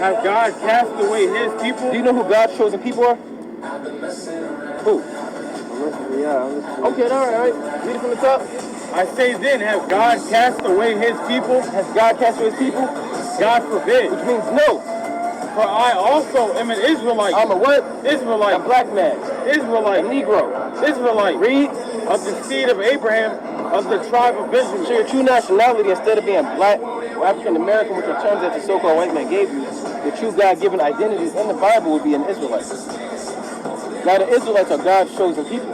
Have God cast away his people? Do you know who God's chosen people are? Who? Yeah. Okay, all right. Read it from the top. I say then, have God cast away his people? Has God cast away his people? God forbid. Which means no. For I also am an Israelite. I'm a what? Israelite. A black man. Israelite. A Negro. Israelite. Read. Of the seed of Abraham, of the tribe of Benjamin. So your true nationality, instead of being black or African American, which are terms that the so-called white man gave you, the true God-given identity in the Bible would be an Israelite. Now the Israelites are God's chosen people.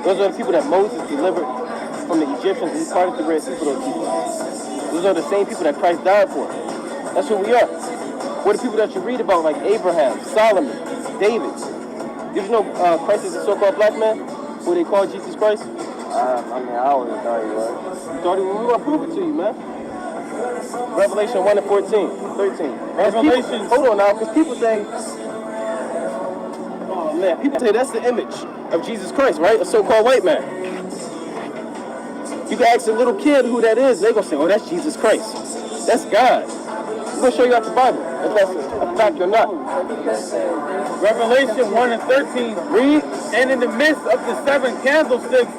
Those are the people that Moses delivered from the Egyptians, and he parted the Red Sea for those people. Those are the same people that Christ died for. That's who we are. We're the people that you read about, like Abraham, Solomon, David. Did you know Christ is a so-called black man? Who they call Jesus Christ? I always thought he was. You thought he was? We want to prove it to you, man. Revelation 1 and 14, 13. Revelation. Hold on now, because people say, oh man, people say that's the image of Jesus Christ, right? A so-called white man. You can ask a little kid who that is, they're going to say, oh, that's Jesus Christ. That's God. I'm going to show you out the Bible, if that's a fact or not. Revelation 1 and 13. Read. And in the midst of the 7 candlesticks,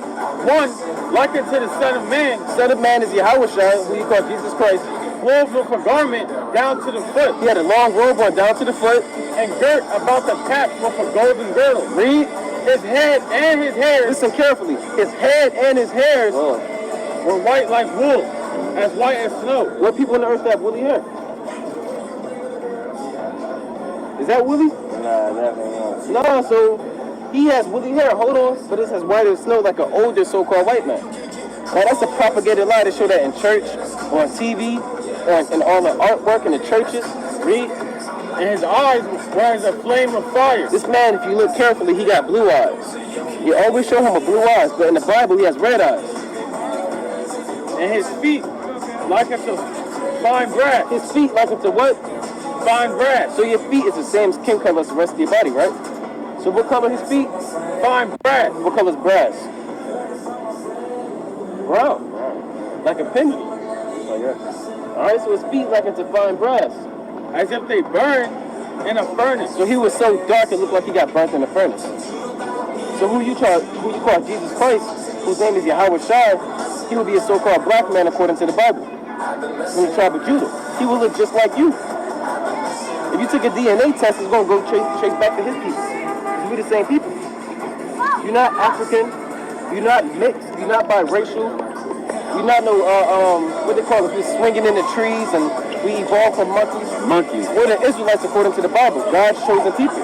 one like unto the Son of Man. Son of Man is Yahweh, who you call Jesus Christ. Clothed with a garment down to the foot. He had a long robe on down to the foot. And girt about the paps with a golden girdle. Read. His head and his hairs. Listen carefully. His head and his hairs were white like wool, as white as snow. What people on the earth have woolly hair? Is that woolly? Nah, definitely not. No, so he has woolly hair. Hold on. But it's as white as snow, like an older so-called white man. Now that's a propagated lie to show that in church, or on TV, or in all the artwork in the churches. Read. And his eyes were as a flame of fire. This man, if you look carefully, he got blue eyes. You always show him with blue eyes, but in the Bible he has red eyes. And his feet like unto fine brass. His feet like unto what? Fine brass. So your feet is the same skin color as the rest of your body, right? So what color his feet? Fine brass. What color is brass? Brown. Like a penny. Alright, so his feet like unto fine brass. As if they burn in a furnace. So he was so dark it looked like he got burnt in a furnace. So who you call Jesus Christ, whose name is Yahweh Shai, he would be a so-called black man according to the Bible. From the tribe of Judah. He would look just like you. If you took a DNA test, it's going to go trace back to his people. Because we're the same people. You're not African. You're not mixed. You're not biracial. You're not no, what they call it, we're swinging in the trees and we evolved from monkeys. Monkeys. We're the Israelites according to the Bible. God's chosen people.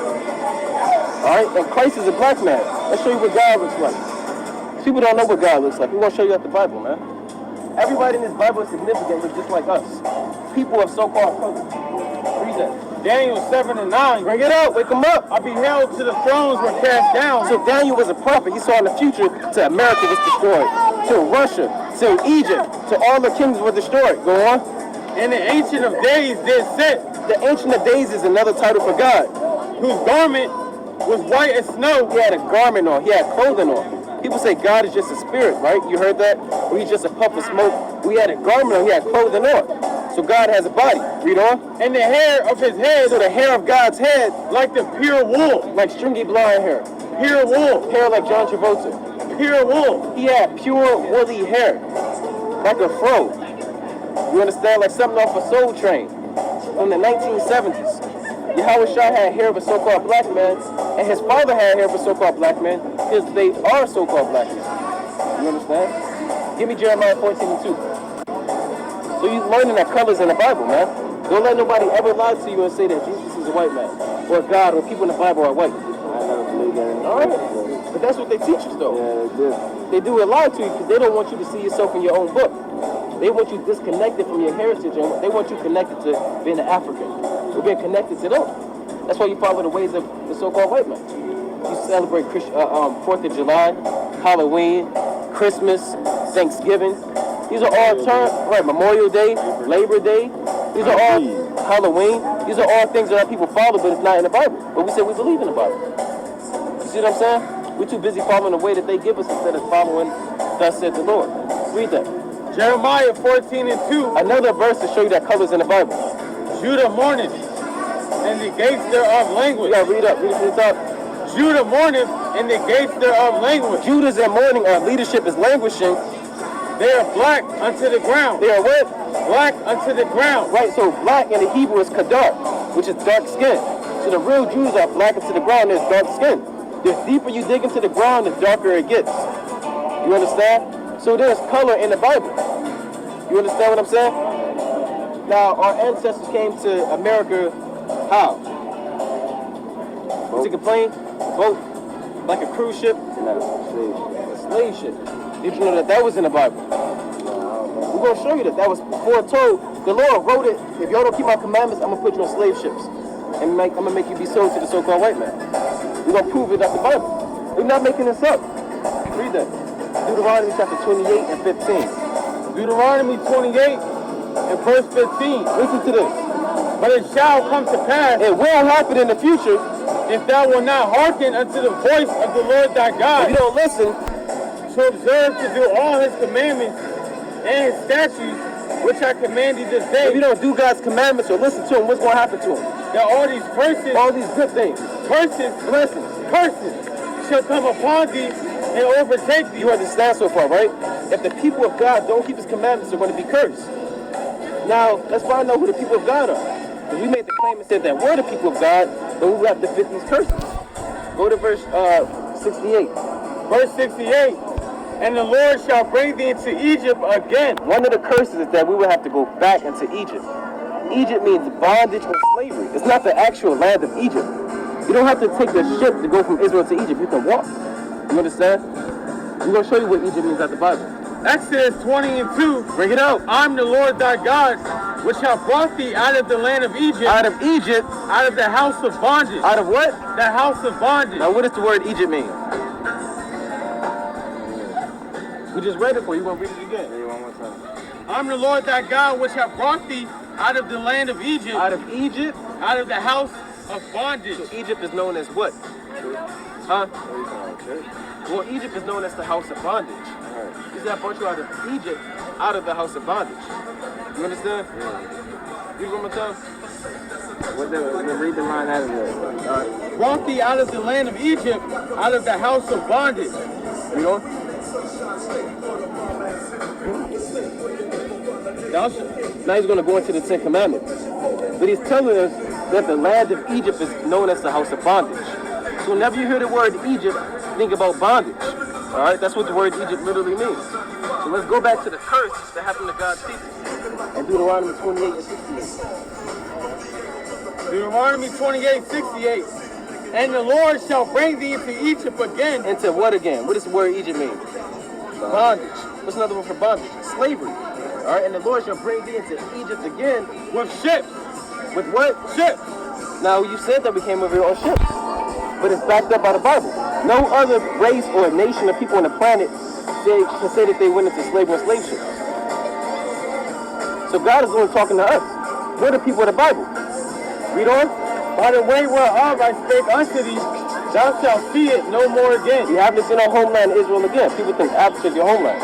Alright? And Christ is a black man. Let's show you what God looks like. People don't know what God looks like. We want to show you out the Bible, man. Everybody in this Bible is significant, but just like us. People of so-called color. Read that. Daniel 7 and 9. Bring it out. Wake them up. I beheld till the thrones were cast down. So Daniel was a prophet. He saw in the future to America was destroyed. To Russia. To Egypt. To all the kings were destroyed. Go on. And the Ancient of Days did sit. The Ancient of Days is another title for God. Whose garment was white as snow. He had a garment on. He had clothing on. People say God is just a spirit, right? You heard that? Or he's just a puff of smoke. We had a garment on. He had clothing on. So God has a body. Read on. And the hair of his head. So the hair of God's head. Like the pure wool. Like stringy blonde hair. Pure wool. Hair like John Travolta. Pure wool. He had pure woolly hair. Like a fro. You understand? Like something off a Soul Train. From the 1970s. Yahweh Shai had hair of a so-called black man. And his father had hair of a so-called black man. Because they are so-called black men. You understand? Give me Jeremiah 14 and 2. So you're learning that colors in the Bible, man. Don't let nobody ever lie to you and say that Jesus is a white man. Or God, or people in the Bible are white. I never believed that. Alright. But that's what they teach us, though. Yeah, they do. They do a lie to you because they don't want you to see yourself in your own book. They want you disconnected from your heritage, and they want you connected to being an African. We're being connected to them. That's why you follow the ways of the so-called white man. You celebrate 4th of July, Halloween, Christmas, Thanksgiving. These are all terms, right? Memorial Day, Labor Day. These are all Halloween. These are all things that people follow, but it's not in the Bible. But we say we believe in the Bible. You see what I'm saying? We're too busy following the way that they give us instead of following thus said the Lord. Read that. Jeremiah 14 and 2. Another verse to show you that colors in the Bible. Judah mourneth, and the gates thereof languish. You gotta read up. Read it from the top. Judah mourneth, and the gates thereof languish. Judah's in mourning. Our leadership is languishing. They are black unto the ground. They are what? Black unto the ground. Right, so black in the Hebrew is kadar, which is dark skin. So the real Jews are black into the ground, there's dark skin. The deeper you dig into the ground, the darker it gets. You understand? So there's color in the Bible. You understand what I'm saying? Now, our ancestors came to America how? Took a plane, boat, like a cruise ship, No, a slave ship. Did you know that that was in the Bible? We're going to show you that that was foretold. The Lord wrote it. If y'all don't keep my commandments, I'm going to put you on slave ships. And I'm going to make you be sold to the so-called white man. We're going to prove it out the Bible. We're not making this up. Read that. Deuteronomy chapter 28 and 15. Deuteronomy 28 and verse 15. Listen to this. But it shall come to pass, It will happen in the future. if thou wilt not hearken unto the voice of the Lord thy If God, you don't listen, to observe to do all his commandments and his statutes, which I command thee this if day, you don't do God's commandments or listen to him, what's going to happen to him? that all these curses, All these good things, curses, blessings. shall come upon thee and overtake thee. You understand so far, right? If the people of God don't keep his commandments, they're going to be cursed. Now, let's find out who the people of God are. Because we made the claim and said that we're the people of God, but we have to fit these curses. Go to verse 68. Verse 68, and the Lord shall bring thee into Egypt again. One of the curses is that we would have to go back into Egypt. Egypt means bondage or slavery. It's not the actual land of Egypt. You don't have to take a ship to go from Israel to Egypt. You can walk. You understand? I'm going to show you what Egypt means out the Bible. Exodus 20 and 2, Bring it out. I'm the Lord thy God, which have brought thee out of the land of Egypt, Out of Egypt. out of the house of bondage. Out of what? The house of bondage. Now, what does the word Egypt mean? We just read it for you. You want to read it again? Say it one more time. I'm the Lord thy God, which have brought thee out of the land of Egypt, Out of Egypt. out of the house of bondage. So Egypt is known as what? Huh? What are you talking about, church? Well, Egypt is known as the house of bondage. Alright. He said, I brought you out of Egypt, out of the house of bondage. You understand? Yeah. Read it one more time. Read the line out of there. Brought thee out of the land of Egypt, out of the house of bondage. Read on. Thou shalt Now he's going to go into the Ten Commandments. But he's telling us that the land of Egypt is known as the house of bondage. So whenever you hear the word Egypt, think about bondage. All right? That's what the word Egypt literally means. So let's go back to the curse that happened to God's people. And Deuteronomy 28 and 68. Deuteronomy 28, 68. And the Lord shall bring thee into Egypt again. Into what again? What does the word Egypt mean? Bondage. What's another word for bondage? Slavery. All right? And the Lord shall bring thee into Egypt again. With ships. With what? Ships. Now, you said that we came over here on ships, but it's backed up by the Bible. No other race or nation of people on the planet can say that they went into slavery and slave ships. So God is only talking to us. We're the people of the Bible. Read on. By the way whereof I spake unto thee, thou shalt see it no more again. You haven't seen our homeland Israel again. People think Africa is your homeland.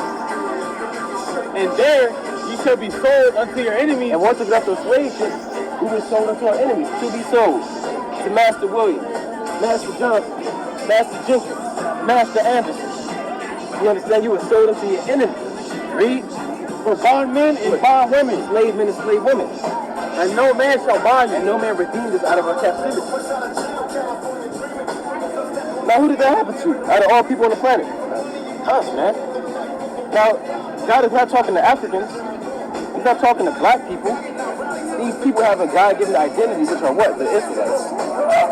And there ye shall be sold unto your enemies. And once we got those slave ships, we were sold unto our enemies to be sold to Master Williams, Master Johnson, Master Jenkins, Master Anderson. You understand? You were sold unto your enemies. Read. For bondmen and bondwomen. Slave men and slave women. And no man shall bind And you. no man redeemed us out of our captivity. Now, who did that happen to? Out of all people on the planet? Us, man. Now, God is not talking to Africans. He's not talking to black people. These people have a God-given identity, which are what? The Israelites.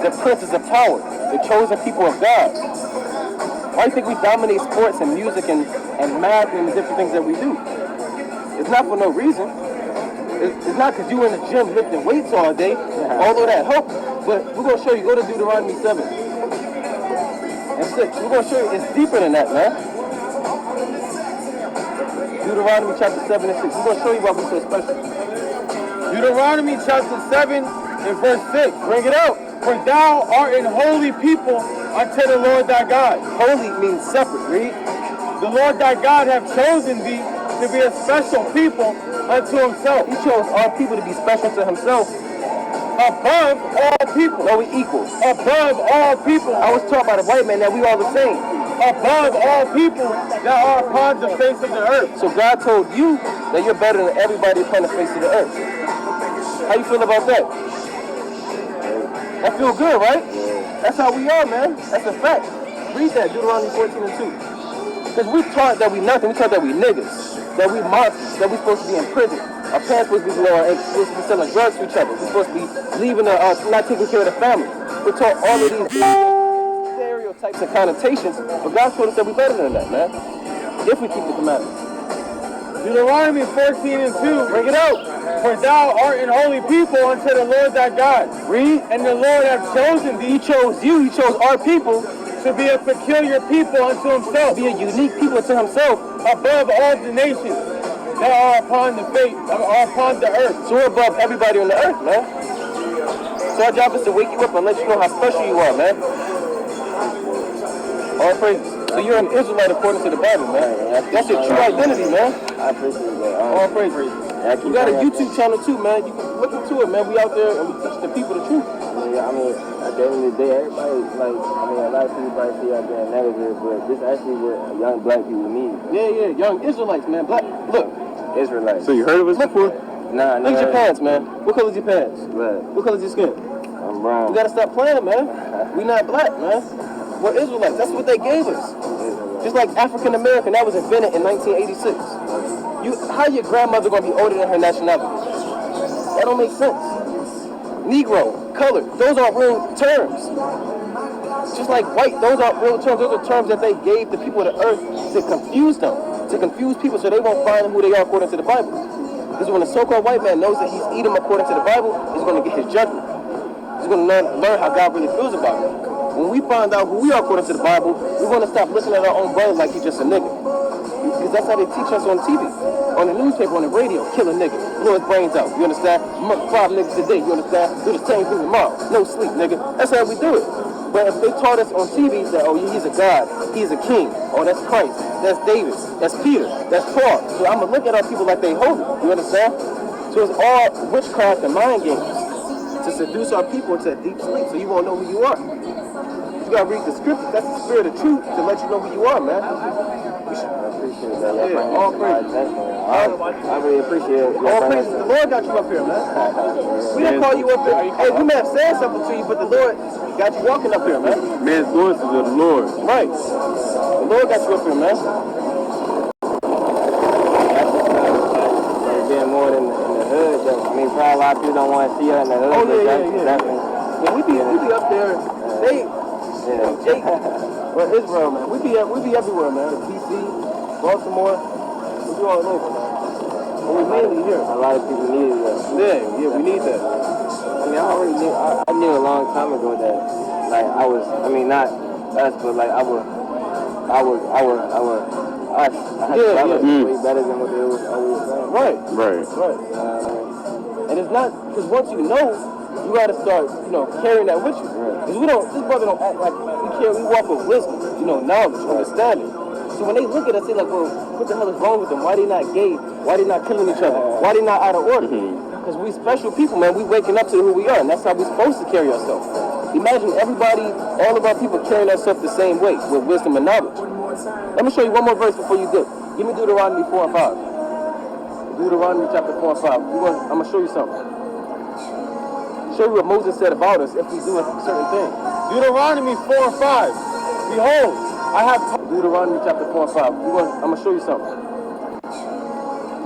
The princes of power. The chosen people of God. Why do you think we dominate sports and music and math and the different things that we do? It's not for no reason. It's not because you in the gym lifting weights all day, although that helps. But we're going to show you, go to Deuteronomy 7 and 6. We're going to show you, it's deeper than that, man. Deuteronomy chapter 7 and 6. We're going to show you why we're so special. Deuteronomy chapter 7 and verse 6. Bring it out. For thou art an holy people unto the Lord thy God. Holy means separate, read. The Lord thy God hath chosen thee to be a special people unto himself. He chose our people to be special to himself, above all people. No, we equal. Above all people. I was taught by the white man that we all the same. Above all people that are upon the face of the earth. So God told you that you're better than everybody upon the face of the earth. How you feel about that? That feel good, right? That's how we are, man. That's a fact. Read that, Deuteronomy 14 and 2. Because we taught that we nothing. We taught that we niggas. That we monsters. That we supposed to be in prison. Our parents supposed to be supposed to be selling drugs to each other. We're supposed to be leaving not taking care of the family. We're taught all of these stereotypes and connotations, but God told us that we're better than that, man. If we keep the commandments. Deuteronomy 14 and 2. Bring it out. For thou art an holy people unto the Lord thy God. Read. And the Lord hath chosen thee. He chose you. He chose our people to be a peculiar people unto himself. Be a unique people unto himself. Above all the nations that are upon the face, are upon the earth. So we're above everybody on the earth, man. So our job is to wake you up and let you know how special you are, man. All praises. So you're an Israelite according to the Bible, man. That's your true identity, man. I appreciate that. All praises. You got a YouTube channel too, man. You can look into it, man. We out there and we teach the people the truth. Yeah, I mean, at the end of the day, everybody, like, I mean, a lot of people probably see out there negative, but this actually what young black people need. Yeah, young Israelites, man. Black, look. Israelites. So you heard of us before? Nah, look at your pants, man. What color's your pants? Black. What color's your skin? I'm brown. You gotta stop playing, man. We not black, man. We're Israelites. That's what they gave us. Just like African American, that was invented in 1986. How your grandmother gonna be older than her nationality? That don't make sense. Negro, color, those aren't real terms. Just like white, those aren't real terms. Those are terms that they gave the people of the earth to confuse them, to confuse people so they won't find who they are according to the Bible. Because when a so-called white man knows that he's Edom according to the Bible, he's going to get his judgment. He's going to learn how God really feels about it. When we find out who we are according to the Bible, we're going to stop listening to our own brother like he's just a nigga. Because that's how they teach us on TV, on the newspaper, on the radio. Kill a nigga, blow his brains out. You understand? 5 niggas a day. You understand? Do the same thing tomorrow. No sleep, nigga. That's how we do it. But if they taught us on TV that, oh, he's a God, he's a king, oh, that's Christ, that's David, that's Peter, that's Paul. So I'm going to look at our people like they holy. You understand? So it's all witchcraft and mind games to seduce our people into a deep sleep so you won't know who you are. You got to read the scriptures. That's the spirit of truth to let you know who you are, man. Appreciate that. Yeah, all praise. I really appreciate it. All praise. The Lord got you up here, man. We didn't call you up here. Hey, we may have said something to you, but the Lord got you walking up here, man. Man's voice is of the Lord. Right. The Lord got you up here, man. Being more in the hood, though. I mean, probably a lot of people don't want to see her in the hood. Oh, yeah. Yeah, we be up there. Well, Israel, man. We be everywhere, man. DC, Baltimore. We be all over, man. But we mainly here. a lot of people need it, though. Yeah, we need that. I mean, I already knew, I knew a long time ago that, like, I mean, not us, but, like, I had way better than what they was always saying. Right. And it's not, because once you know, you got to start, carrying that with you. Because this brother don't act like, we walk with wisdom, knowledge, understanding. So when they look at us, they're like, well, what the hell is wrong with them? Why they not gay? Why they not killing each other? Why they not out of order? Because we special people, man. We waking up to who we are, and that's how we're supposed to carry ourselves. Imagine everybody, all of our people carrying ourselves the same way, with wisdom and knowledge. Let me show you one more verse before you do. Give me Deuteronomy 4 and 5. Deuteronomy chapter 4 and 5. I'm going to show you something. Show you what Moses said about us if we do a certain thing. Deuteronomy 4 and 5. Behold, I have Deuteronomy chapter 4 and 5. I'm going to show you something.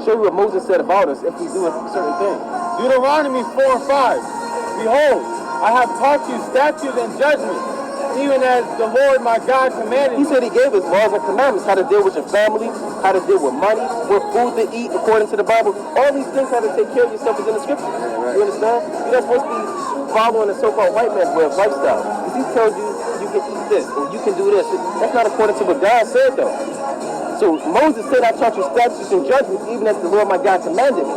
Show you what Moses said about us if we do a certain thing. Deuteronomy 4 and 5. Behold, I have taught you statutes and judgments, even as the Lord my God commanded. He said he gave us laws and commandments, how to deal with your family, how to deal with money, what food to eat according to the Bible. All these things, how to take care of yourself is in the scripture. You understand? You're not supposed to be following the so-called white man's way of lifestyle. Because he tells you you can eat this and you can do this. That's not according to what God said, though. So Moses said, I taught you statutes and judgments, even as the Lord my God commanded me.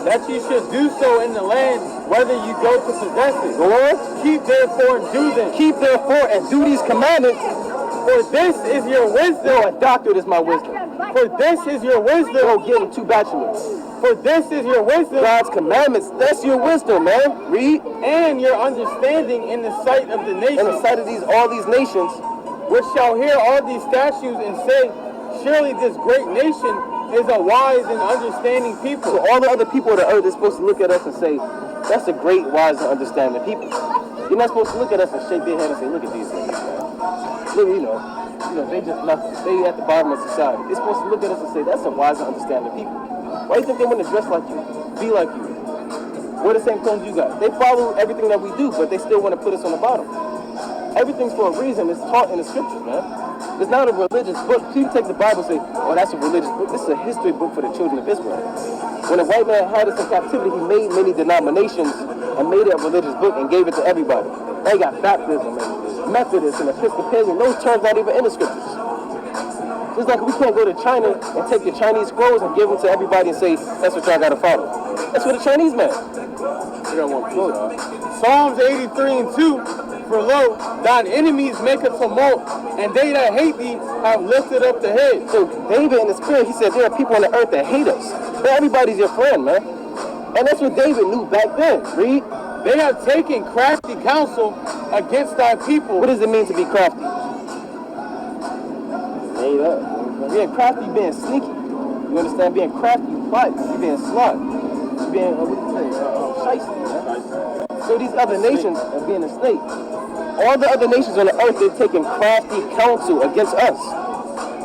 That you should do so in the land, whether you go to possess it. Go on. Keep therefore and do them. Keep therefore and do these commandments. For this is your wisdom. No, a doctorate is my wisdom. For this is your wisdom. Go get him 2 bachelors. For this is your wisdom God's commandments, that's your wisdom, man. Read. and your understanding in the sight of the In nations, the sight of all these nations, which shall hear all these statutes and say, surely this great nation is a wise and understanding people. so all the other people of the earth are supposed to look at us and say, that's a great, wise, and understanding people. You're not supposed to look at us and shake their head and say, look at these niggas, man. Look, you know, they just nothing. They at the bottom of society. They're supposed to look at us and say, that's a wise and understanding people. Why do you think they want to dress like you, be like you, wear the same clothes you got? They follow everything that we do, but they still want to put us on the bottom. Everything's for a reason. It's taught in the scriptures, man. It's not a religious book. People take the Bible and say, oh, that's a religious book. This is a history book for the children of Israel. When a white man had us in captivity, he made many denominations and made it a religious book and gave it to everybody. They got baptism and Methodist and Episcopalian. Those terms not even in the scriptures. Just like we can't go to China and take the Chinese scrolls and give them to everybody and say, that's what y'all got to follow. That's what the Chinese meant. I got one for Psalms 83 and 2, for lo, thine enemies make a tumult, and they that hate thee have lifted up the head. So David in the spirit, he said there are people on the earth that hate us. But everybody's your friend, man. And that's what David knew back then. Read. They have taken crafty counsel against thy people. What does it mean to be crafty? Made up. Being crafty, being sneaky. You understand? Being crafty, you fight. You being smart. You being, what do you say, shiesty, man. So these other nations are being a snake. All the other nations on the earth, they're taking crafty counsel against us.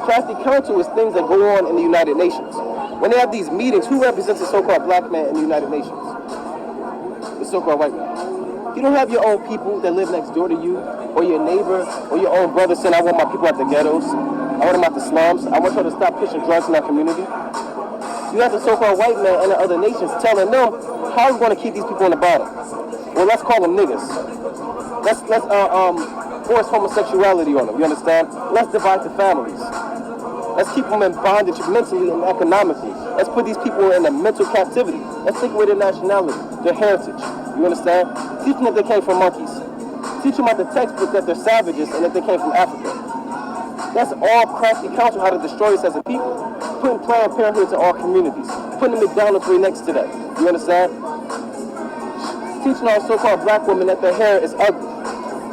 Crafty counsel is things that go on in the United Nations. When they have these meetings, who represents the so-called black man in the United Nations? The so-called white man. You don't have your own people that live next door to you, or your neighbor, or your own brother saying, I want my people out the ghettos. I want them out the slums. I want y'all to stop pushing drugs in our community. You have the so-called white man and the other nations telling them, how are we going to keep these people on the bottom? Well, let's call them niggas. Let's force homosexuality on them, you understand? Let's divide the families. Let's keep them in bondage mentally and economically. Let's put these people in a mental captivity. Let's take away their nationality, their heritage. You understand? Teach them that they came from monkeys. Teach them out the textbook that they're savages and that they came from Africa. That's all crafty counsel how to destroy us as a people. Putting Planned Parenthood to all communities. Putting the McDonald's right next to that. You understand? Teaching our so-called black women that their hair is ugly.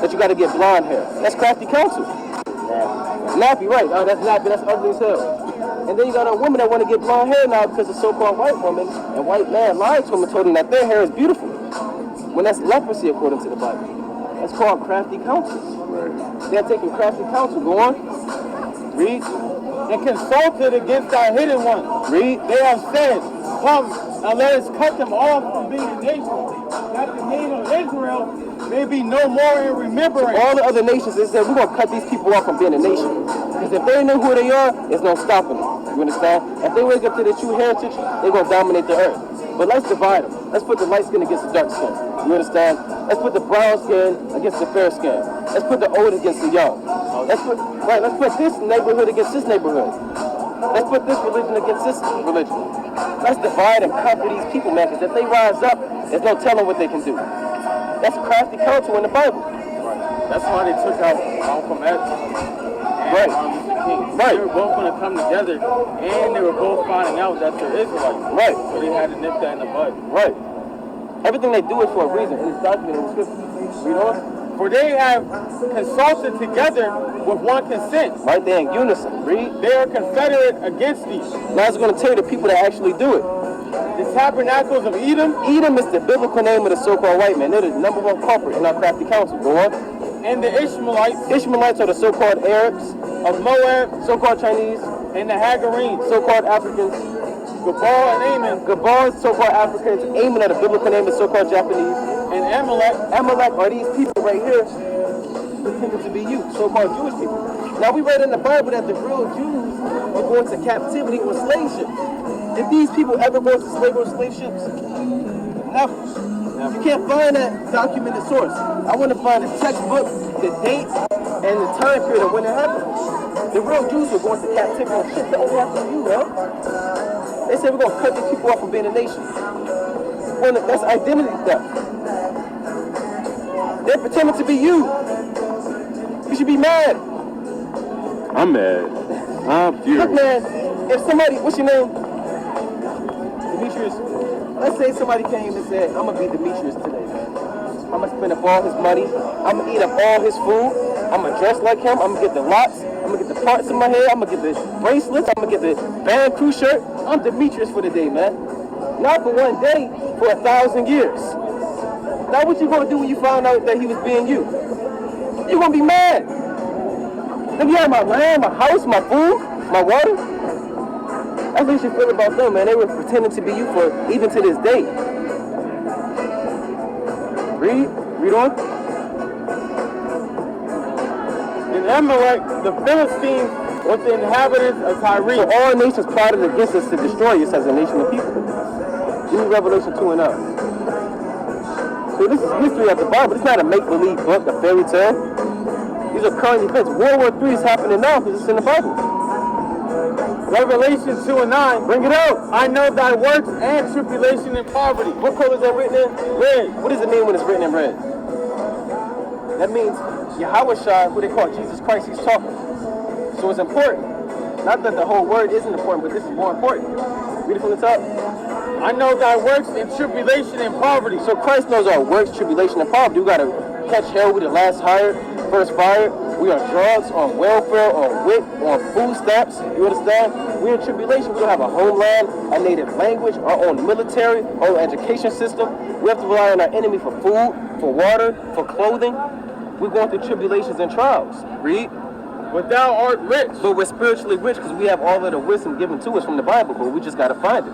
That you got to get blonde hair. That's crafty counsel. Nappy, right. Oh, that's nappy. That's ugly as hell. And then you got a woman that want to get blonde hair now because the so-called white woman and white man lied to them and told them that their hair is beautiful. When that's leprosy according to the Bible. That's called crafty counsel. Right. They're taking crafty counsel. Go on. Read. And consulted against our hidden ones. Read. They have said, come and let us cut them off from being a nation, that the name of Israel may be no more in remembrance. All the other nations, they said, we're going to cut these people off from being a nation. Because if they know who they are, there's no stopping them. You understand? If they wake up to their true heritage, they're going to dominate the earth. But let's divide them. Let's put the light skin against the dark skin. You understand? Let's put the brown skin against the fair skin. Let's put the old against the young. Let's put this neighborhood against this neighborhood. Let's put this religion against this religion. Let's divide and conquer these people, man, because if they rise up, there's no telling what they can do. That's crafty counsel in the Bible. Right. That's why they took out Malcolm X and Right. Martin Luther King. Right. They were both going to come together, and they were both finding out that they're Israelites. Right. So they had to nip that in the bud. Right. Everything they do is for a reason, and it's documented in Scripture. You know? For they have consulted together with one consent. Right there in unison. Read. They are confederate against thee. Now it's going to tell you the people that actually do it. The tabernacles of Edom. Edom is the biblical name of the so-called white man. They're the number one culprit in our crafty counsel. Go on. And the Ishmaelites. Ishmaelites are the so-called Arabs, Of Moab. so-called Chinese, And the Hagarenes. so-called Africans. Gabal and Ammon. Gabons, so-called Africans. Ammon are the biblical name of so-called Japanese. And Amalek. Amalek are these people right here pretending to be you, so-called Jewish people. Now we read in the Bible that the real Jews are going to captivity on slave ships. Did these people ever go to slave on slave ships? Never. You can't find that documented source. I want to find the textbook, the date, and the time period of when it happened. The real Jews were going to captivity on ships that only happened to you, man. They said we're going to cut these people off from being a nation. Well, that's identity theft. They're pretending to be you. You should be mad. I'm mad. I'm Look, furious. man, if somebody, what's your name? Demetrius, let's say somebody came and said, I'm going to be Demetrius today, man. I'm going to spend up all his money. I'm going to eat up all his food. I'm going to dress like him. I'm going to get the locks. I'm going to get the parts in my hair. I'm going to get the bracelets. I'm going to get the band crew shirt. I'm Demetrius for the day, man. Not for one day, for 1,000 years. Now what you going to do when you find out that he was being you? You're going to be mad. Then you have my land, my house, my food, my water. That's what you should feel about them, man. They were pretending to be you for even to this day. Read on. In Amalek, the Philistines was the inhabitants of Tyre. So all nations plotted against us to destroy us as a nation of people. Give me Revelation 2 and up. So this is history of the Bible. It's not a make-believe book, a fairy tale. These are current events. World War III is happening now because it's in the Bible. Revelation 2 and 9. Bring it out. I know thy works and tribulation and poverty. What color is that written in? Red. What does it mean when it's written in red? That means Yahweh Shai, who they call Jesus Christ, he's talking. So it's important. Not that the whole word isn't important, but this is more important. Read it from the top. I know thy works and tribulation and poverty. So Christ knows our works, tribulation, and poverty. We got to catch hell. We the last hired, first fired. We on drugs, on welfare, on WIC, on food stamps. You understand? We're in tribulation. We don't have a homeland, a native language, our own military, our own education system. We have to rely on our enemy for food, for water, for clothing. We're going through tribulations and trials. Read. But thou art rich. But we're spiritually rich because we have all of the wisdom given to us from the Bible, but we just got to find it.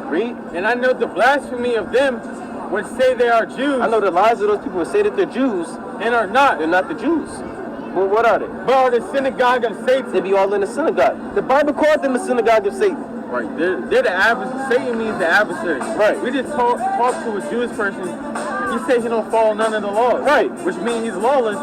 Read. And I know the blasphemy of them which say they are Jews. I know the lies of those people who say that they're Jews and are not. They're not the Jews. Well, what are they? But are the synagogue of Satan. They be all in the synagogue. The Bible called them the synagogue of Satan. Right. They're the adversary. Satan means the adversary. Right. We just talk to a Jewish person. He says he don't follow none of the laws. Right. Which means he's lawless.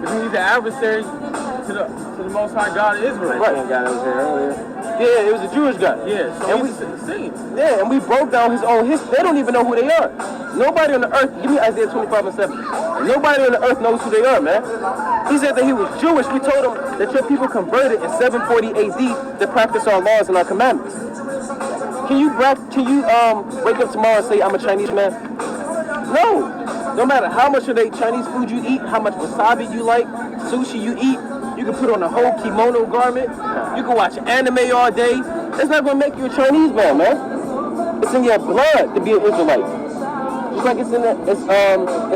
Which means he's the adversary to the Most High God of Israel. Right. That guy that was here earlier. Yeah, it was a Jewish guy. Yeah. So and he's Satan. Yeah, and we broke down his own history. They don't even know who they are. Nobody on the earth, give me Isaiah 25 and 7. Nobody on the earth knows who they are, man. He said that he was Jewish. We told him that your people converted in 740 AD to practice our laws and our commandments. Can you wake up tomorrow and say, I'm a Chinese man? No. No matter how much of the Chinese food you eat, how much wasabi you like, sushi you eat, you can put on a whole kimono garment, you can watch anime all day. That's not going to make you a Chinese man, man. It's in your blood to be an Israelite. Just like it's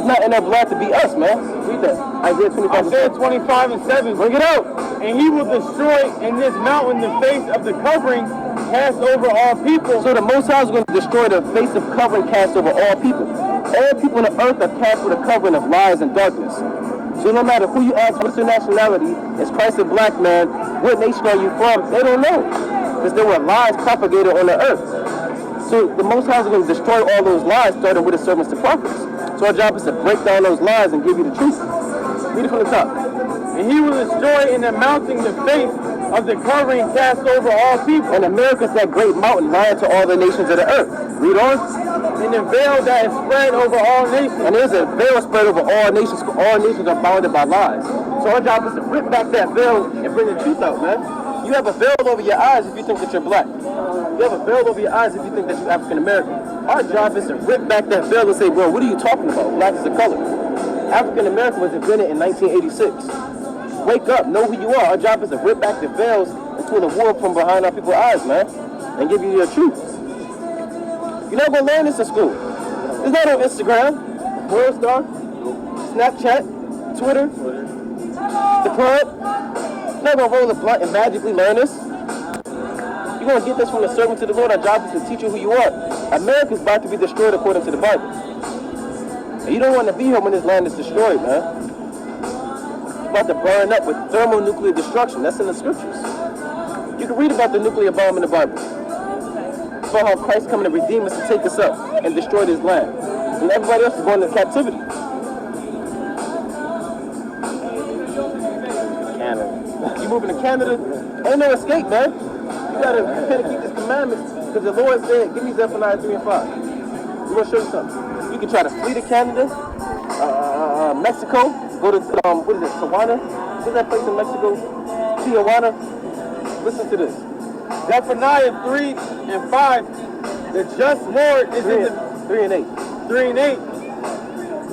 not in their blood to be us, man. Read that. Isaiah 25 and 7. Bring it out. And he will destroy in this mountain the face of the covering cast over all people. So the Most High is going to destroy the face of covering cast over all people. All people on the earth are cast with a covering of lies and darkness. So no matter who you ask, what's your nationality, is Christ a black man, what nation are you from, they don't know. Because there were lies propagated on the earth. So the Most High is going to destroy all those lies, starting with the servants to prophets. So our job is to break down those lies and give you the truth. Read it from the top. And he will destroy in the mountain the face of the covering cast over all people. And America's that great mountain lying to all the nations of the earth. Read on. And the veil that is spread over all nations. And there's a veil spread over all nations. All nations are bounded by lies. So our job is to rip back that veil and bring the truth out, man. You have a veil over your eyes if you think that you're black. You have a veil over your eyes if you think that you're African American. Our job is to rip back that veil and say, bro, what are you talking about? Black is a color. African American was invented in 1986. Wake up, know who you are. Our job is to rip back the veils and pull the wool from behind our people's eyes, man, and give you your truth. You're not going to learn this in school. It's not on Instagram, Worldstar, Snapchat, Twitter, the club. You're not going to roll a blunt and magically learn this. You're going to get this from the servant to the Lord. Our job is to teach you who you are. America's about to be destroyed according to the Bible. And you don't want to be here when this land is destroyed, man. It's about to burn up with thermonuclear destruction. That's in the scriptures. You can read about the nuclear bomb in the Bible. It's about how Christ coming to redeem us to take us up and destroy this land. And everybody else is going into captivity. Canada. You moving to Canada? Ain't no escape, man. You gotta repent and keep His commandments, because the Lord said, give me Zephaniah 3 and 5. We're gonna show you something. You can try to flee to Canada, Mexico, go to, what is it, Tijuana? What's that place in Mexico? Tijuana. Listen to this. Zephaniah 3 and 5. The just Lord is in the 3 and 8. 3 and 8.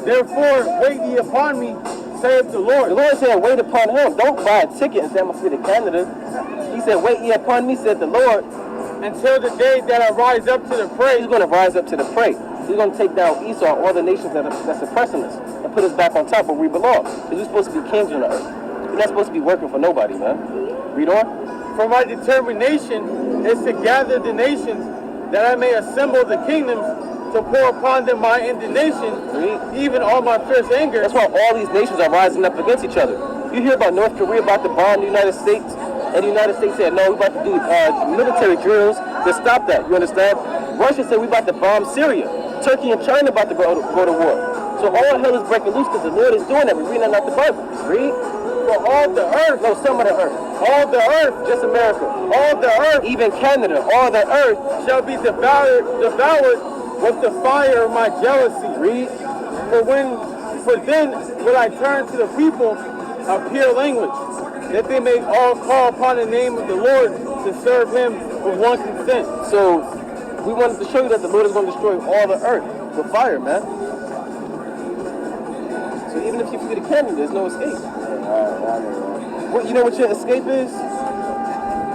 Therefore, wait ye upon me, saith the Lord. The Lord said, wait upon him. Don't buy a ticket and say, I'm going to flee to Canada. He said, wait ye upon me, said the Lord. Until the day that I rise up to the prey. He's going to rise up to the prey. He's going to take down Esau, all the nations that's oppressing us, and put us back on top where we belong. Because we're supposed to be kings on the earth. We're not supposed to be working for nobody, man. Read on. For my determination is to gather the nations, that I may assemble the kingdoms, to pour upon them my indignation, even all my fierce anger. That's why all these nations are rising up against each other. You hear about North Korea about to bomb the United States, and the United States said, no, we're about to do military drills to stop that. You understand? Russia said we're about to bomb Syria. Turkey and China about to go to war. So all hell is breaking loose because the Lord is doing that. We're reading out the Bible. Read. For all the earth, no, some of the earth. All the earth, just America. All the earth, even Canada, all the earth shall be devoured with the fire of my jealousy. Read. For then will I turn to the people a pure language, that they may all call upon the name of the Lord to serve him with one consent. So we wanted to show you that the Lord is going to destroy all the earth with fire, man. So even if you flee to Canada, there's no escape. You know what your escape is?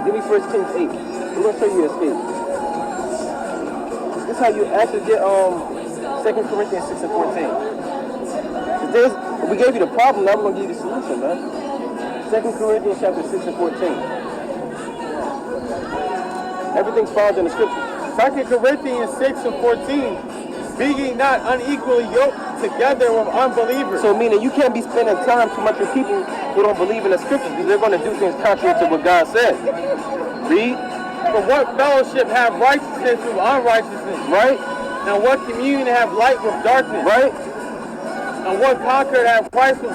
Give me 1 Kings 8. We're going to show you your escape. This is how you actually get 2 Corinthians 6 and 14. We gave you the problem, now we're going to give you the solution, man. 2 Corinthians chapter 6 and 14. Everything's found in the scriptures. 2 Corinthians 6 and 14. Be ye not unequally yoked together with unbelievers. So meaning you can't be spending time too much with people who don't believe in the scriptures because they're going to do things contrary to what God said. Read. For what fellowship have righteousness with unrighteousness? Right. And what communion have light with darkness? Right. And what concord have Christ with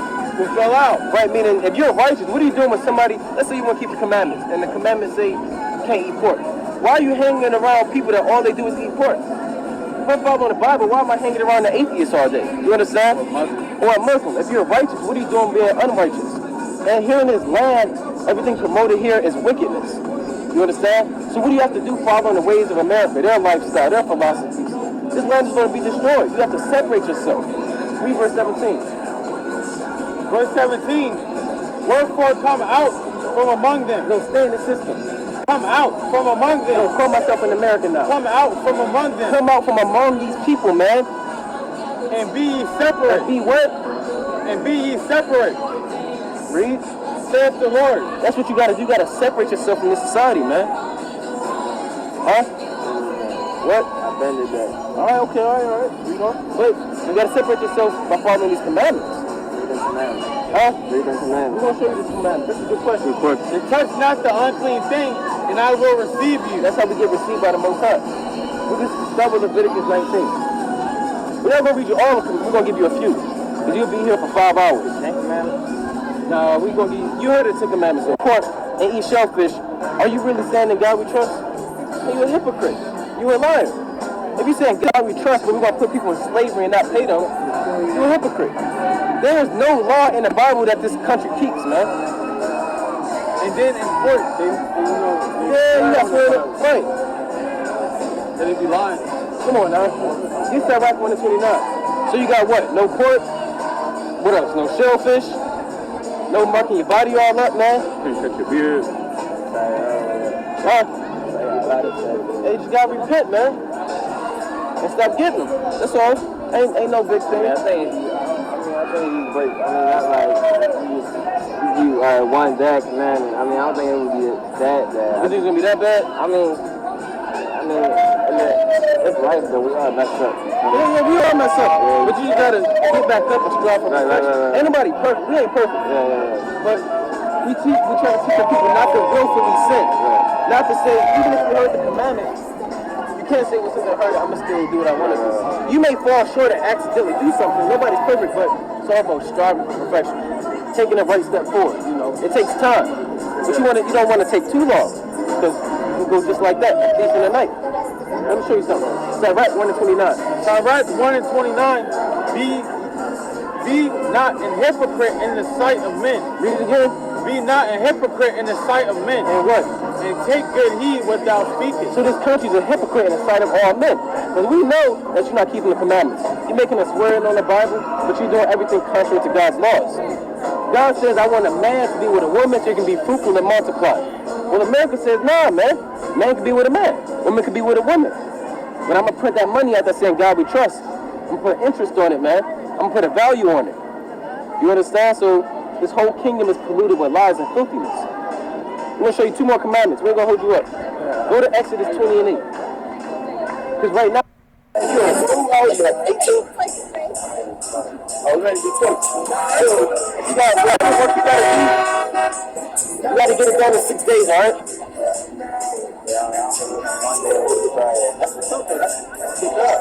Belial? Right, meaning if you're righteous, what are you doing with somebody, let's say you want to keep the commandments, and the commandments say you can't eat pork. Why are you hanging around people that all they do is eat pork? If I'm following the Bible, why am I hanging around the atheists all day? You understand? Or a Muslim. If you're righteous, what are you doing being unrighteous? And here in this land, everything promoted here is wickedness. You understand? So what do you have to do following the ways of America, their lifestyle, their philosophies? This land is going to be destroyed. You have to separate yourself. Read verse 17. Verse 17. Wherefore come out from among them. No, stay in the system. Come out from among them. No, call myself in America now. Come out from among them. Come out from among these people, man. And be ye separate. And be what? And be ye separate. Read. Saith the Lord. That's what you got to do. You got to separate yourself from this society, man. Huh? What? I bended that. All right, okay, all right. Read on. But you got to separate yourself by following these commandments. Read them commandments. Huh? Read them commandments. We're going to show you this commandment. This is a good question. And touch not the unclean thing, and I will receive you. That's how we get received by the Most High. We're just start with Leviticus 19. We're not going to read you all of them. We're going to give you a few. Because you'll be here for 5 hours. Ten commandments. No, we're going to give you heard the 10 commandments. Of course, and eat shellfish. Are you really saying in God we trust? You're a hypocrite. You're a liar. If you're saying God we trust, but we're going to put people in slavery and not pay them, you're a hypocrite. There is no law in the Bible that this country keeps, man. And then enforce it. Yeah, you got to right. They be lying. Come on now. You said right 1 to 29. So you got what? No pork? What else? No shellfish? No marking your body all up, man? Can't cut your beard. Huh? Hey, you just gotta repent, man. And stop getting them. That's all. Ain't no big thing. I think you break. Not like you one that commandment. I don't think it would be that bad. You think it's gonna be that bad? It's life though. We all messed up. Yeah, we all mess up. Yeah. But you just gotta get back up and strive for perfection. Right. Ain't nobody perfect. We ain't perfect. Yeah. But we try to teach the people not to willfully sin. Right. Not to say, even if you heard the commandments, you can't say, well, since I heard it, I'm gonna still do what I want to do. You may fall short and accidentally do something. Nobody's perfect, but it's all about striving for perfection. Taking the right step forward, you know. It takes time. But you don't want to take too long. Because you go just like that, a thief in the night. Let me show you something. Sirach 1 to 29. Sirach 1 and 29. Be not an hypocrite in the sight of men. Read it again. Be not a hypocrite in the sight of men. And what? and take good heed what thou speakest. So this country's a hypocrite in the sight of all men. Because we know that you're not keeping the commandments. You're making us swearing on the Bible, but you're doing everything contrary to God's laws. God says, I want a man to be with a woman so he can be fruitful and multiply. Well, America says, nah, man. Man can be with a man. Woman can be with a woman. But I'm going to put that money out there saying, God we trust. I'm going to put interest on it, man. I'm going to put a value on it. You understand? So this whole kingdom is polluted with lies and filthiness. I'm going to show you 2 more commandments. We're going to hold you up. Go to Exodus 20 and 8. Because right now, you're a fool out, you're like 18. Already be 20. So, you got whatever work you got to do. You got to get it done in 6 days, all right? That's what's up there. That's good job.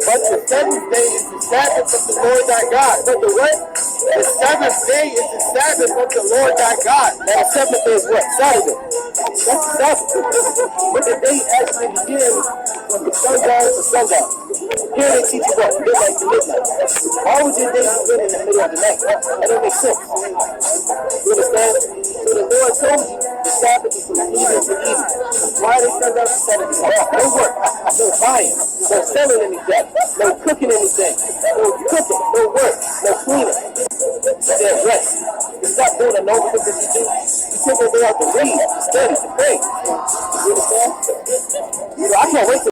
But the 7th day is the Sabbath of the Lord thy God. But the what? The 7th day is the Sabbath of the Lord thy God. Now the 7th day is what? Saturday. That's the Sabbath. But the day actually begins from the sundown to sundown. Here they teach you what? Midnight to midnight. Why would your day begin in the middle of the night? That don't make sense. You understand? So the Lord told you the Sabbath is from evening to evening. Why they sundown to Saturday? No work, no buying, no selling anything, no cooking anything, no cooking, no work, no cleaning. Then rest. You stop doing the normal things that you do. You take a day out to read, to study, to pray. You understand? You know, I can't wait to